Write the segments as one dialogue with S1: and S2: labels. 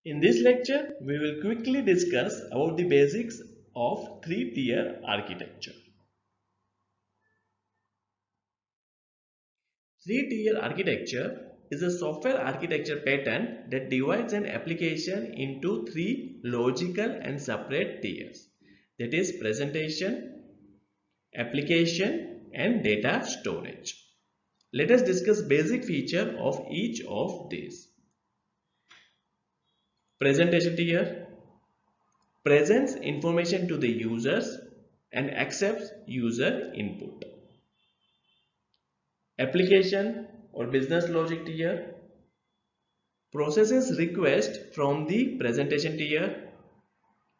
S1: In this lecture, we will quickly discuss about the basics of three-tier architecture. Three-tier architecture is a software architecture pattern that divides an application into three logical and separate tiers. That is presentation, application, and data storage. Let us discuss basic feature of each of these. Presentation tier presents information to the users and accepts user input. Application or business logic tier processes request from the presentation tier,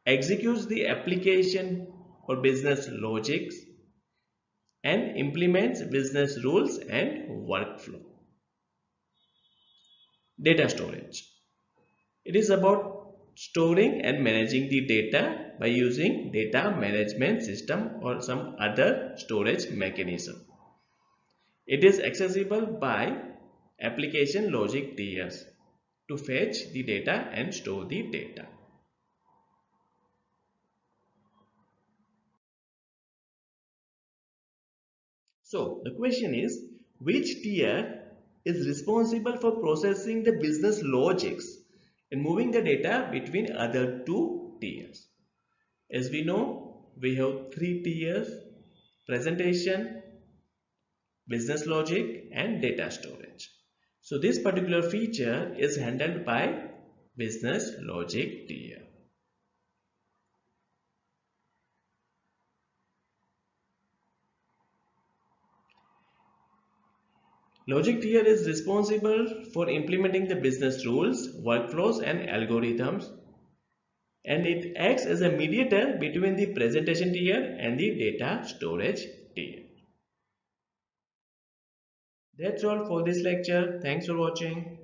S1: executes the application or business logics, and implements business rules and workflow. Data storage. It is about storing and managing the data by using data management system or some other storage mechanism. It is accessible by application logic tiers to fetch the data and store the data. So the question is, which tier is responsible for processing the business logics and moving the data between other two tiers? As we know, we have three tiers: presentation, business logic, and data storage. So this particular feature is handled by business logic tier. Logic tier is responsible for implementing the business rules, workflows, and algorithms, and it acts as a mediator between the presentation tier and the data storage tier. That's all for this lecture. Thanks for watching.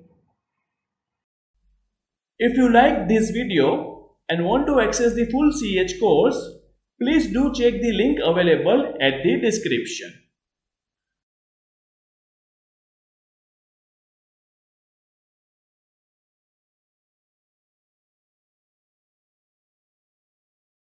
S1: If you like this video and want to access the full CEH course, please do check the link available at the description.